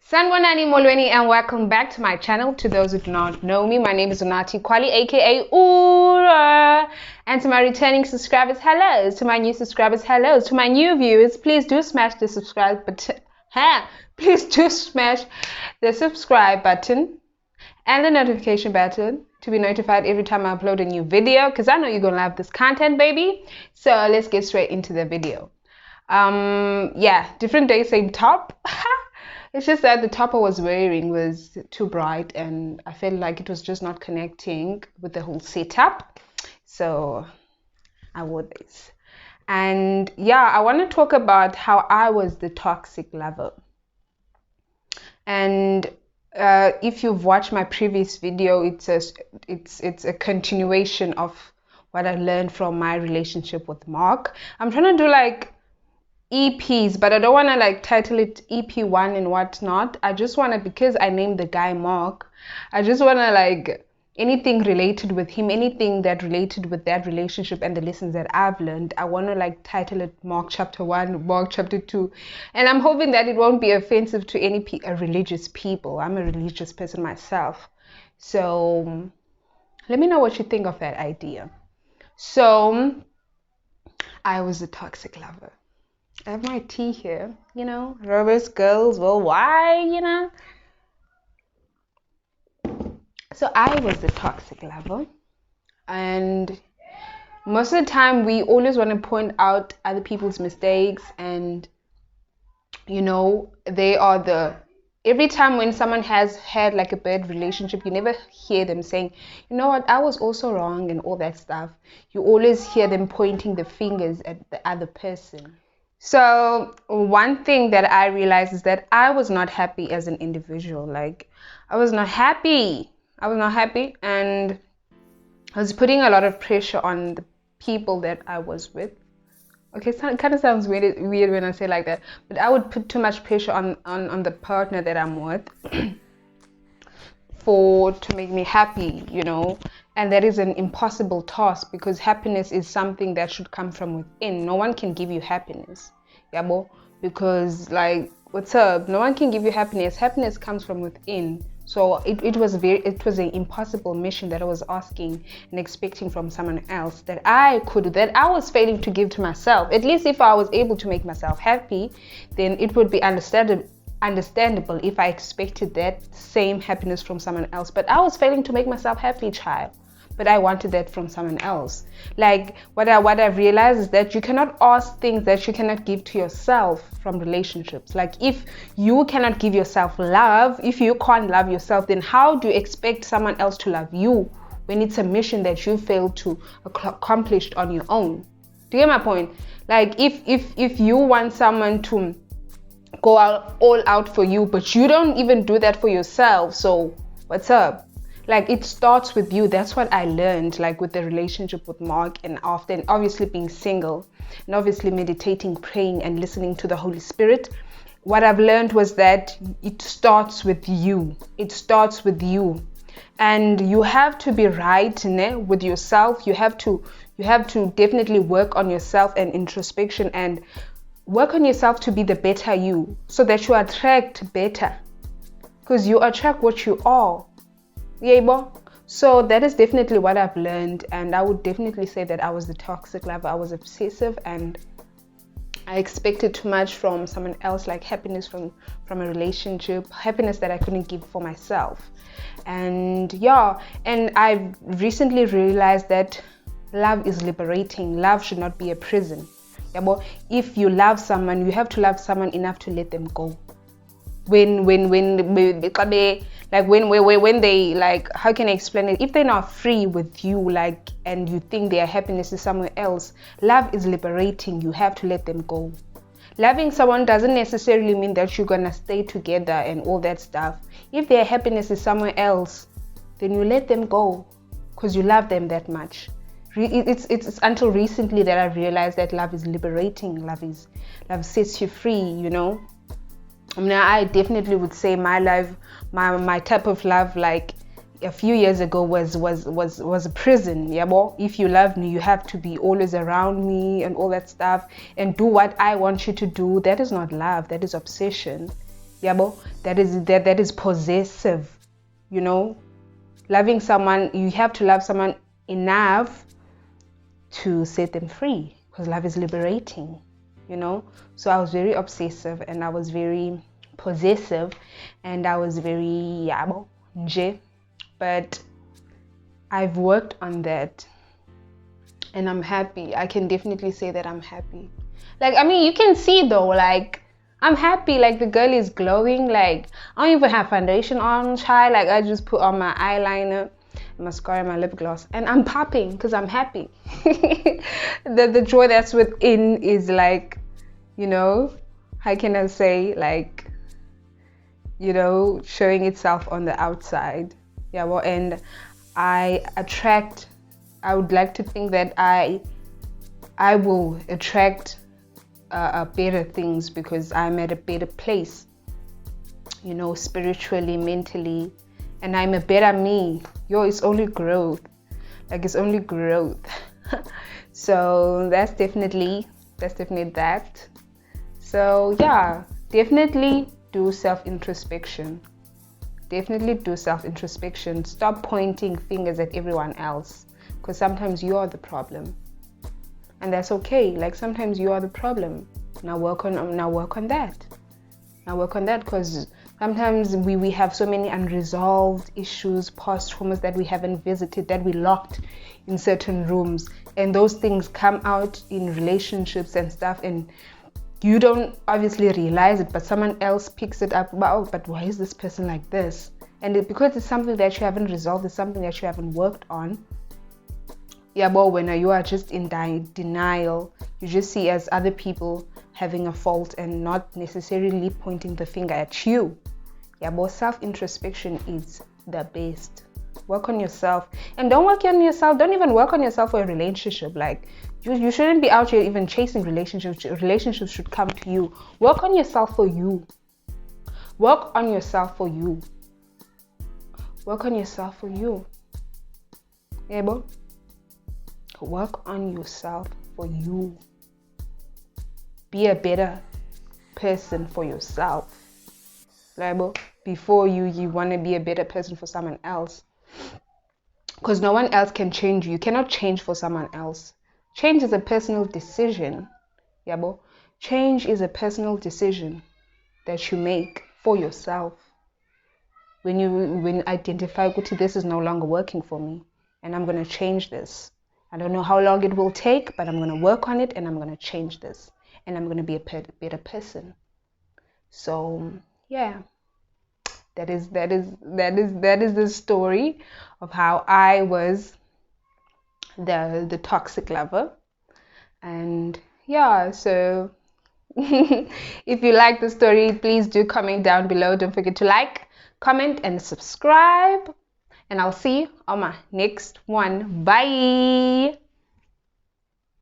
Sanibonani Molweni and welcome back to my channel. To those who do not know me, my name is Unathi Kwali aka Ura. And to my returning subscribers, hello. To my new subscribers, hello. To my new viewers, please do smash the subscribe button. Please do smash the subscribe button and the notification button to be notified every time I upload a new video, because I know you're gonna love this content, baby. So let's get straight into the video. Yeah, different day, same top. It's just that the top I was wearing was too bright and I felt like it was just not connecting with the whole setup, so I wore this. And yeah, I want to talk about how I was the toxic lover. And if you've watched my previous video, it's a continuation of what I learned from my relationship with Mark. I'm trying to do like EPs, but I don't want to like title it EP1 and whatnot. I just want to, because I named the guy Mark, I just want to like anything related with him, anything that related with that relationship and the lessons that I've learned, I want to like title it Mark chapter 1, Mark chapter 2. And I'm hoping that it won't be offensive to any religious people. I'm a religious person myself. So let me know what you think of that idea. So I was a toxic lover. I have my tea here, you know, Robert's girls, well, why, you know? So I was the toxic lover, and most of the time we always want to point out other people's mistakes, and you know, they are every time when someone has had like a bad relationship, you never hear them saying, you know what, I was also wrong and all that stuff. You always hear them pointing the fingers at the other person. So one thing that I realized is that I was not happy as an individual. Like I was not happy, and I was putting a lot of pressure on the people that I was with. Okay, so it kind of sounds weird when I say like that, but I would put too much pressure on the partner that I'm with to make me happy, you know. And that is an impossible task, because happiness is something that should come from within. No one can give you happiness, yabo, because like, what's up, no one can give you happiness comes from within. So it was an impossible mission that I was asking and expecting from someone else that I was failing to give to myself. At least if I was able to make myself happy, then it would be understandable if I expected that same happiness from someone else. But I was failing to make myself happy, child. But I wanted that from someone else. Like what I've realized is that you cannot ask things that you cannot give to yourself from relationships. Like if you cannot give yourself love, if you can't love yourself, then how do you expect someone else to love you when it's a mission that you failed to accomplish on your own? Do you get my point? Like if you want someone to go all out for you, but you don't even do that for yourself, so what's up? Like it starts with you. That's what I learned, like with the relationship with Mark, and often obviously being single and obviously meditating, praying and listening to the Holy Spirit. What I've learned was that it starts with you. It starts with you, and you have to be right with yourself. You have to definitely work on yourself and introspection, and work on yourself to be the better you, so that you attract better, because you attract what you are. Yeah, so that is definitely what I've learned, and I would definitely say that I was the toxic lover. I was obsessive, and I expected too much from someone else, like happiness from a relationship, happiness that I couldn't give for myself. And yeah, and I recently realized that love is liberating. Love should not be a prison. Yeah, but if you love someone, you have to love someone enough to let them go. When they, like, how can I explain it? If they're not free with you, like, and you think their happiness is somewhere else, love is liberating. You have to let them go. Loving someone doesn't necessarily mean that you're gonna stay together and all that stuff. If their happiness is somewhere else, then you let them go, because you love them that much. It's until recently that I've realized that love is liberating. Love sets you free, you know. I mean, I definitely would say my type of love, like a few years ago, was a prison. Yeah, well, if you love me, you have to be always around me and all that stuff and do what I want you to do. That is not love. That is obsession. yabo, that is possessive, you know. Loving someone, you have to love someone enough to set them free, because love is liberating, you know. So I was very obsessive, and I was very possessive, and I was very yabo nje, but I've worked on that, and I'm happy. I can definitely say that I'm happy. Like, I mean, you can see though, like, I'm happy. Like, the girl is glowing. Like, I don't even have foundation on, child. Like, I just put on my eyeliner, mascara, my lip gloss, and I'm popping because I'm happy. The joy that's within is like, you know, how can I say, like, you know, showing itself on the outside. Yeah, well, and I would like to think that I will attract better things, because I'm at a better place, you know, spiritually, mentally, and I'm a better me. Yo, it's only growth. Like, it's only growth. So that's definitely that. So yeah, definitely do self-introspection. Definitely do self-introspection. Stop pointing fingers at everyone else, because sometimes you are the problem. And that's okay. Like, sometimes you are the problem. Now work on that. Now work on that, because sometimes we have so many unresolved issues, past traumas that we haven't visited, that we locked in certain rooms, and those things come out in relationships and stuff, and you don't obviously realize it, but someone else picks it up. Wow, but why is this person like this? And because it's something that you haven't resolved, it's something that you haven't worked on. Yeah, but when you are just in denial, you just see as other people having a fault and not necessarily pointing the finger at you. Yeah, but self-introspection is the best. Work on yourself, and don't work on yourself. Don't even work on yourself for a relationship. Like, you shouldn't be out here even chasing relationships. Relationships should come to you. Work on yourself for you. Work on yourself for you. Work on yourself for you. Yeah, but work on yourself for you. Be a better person for yourself. Like, before you want to be a better person for someone else, because no one else can change you. You cannot change for someone else. Change is a personal decision. Yeah, but change is a personal decision that you make for yourself. When you identify, this is no longer working for me, and I'm going to change this. I don't know how long it will take, but I'm going to work on it, and I'm going to change this, and I'm going to be a better person. So yeah, that is the story of how I was the toxic lover. And yeah, so if you like the story, please do comment down below. Don't forget to like, comment, and subscribe. And I'll see you on my next one. Bye.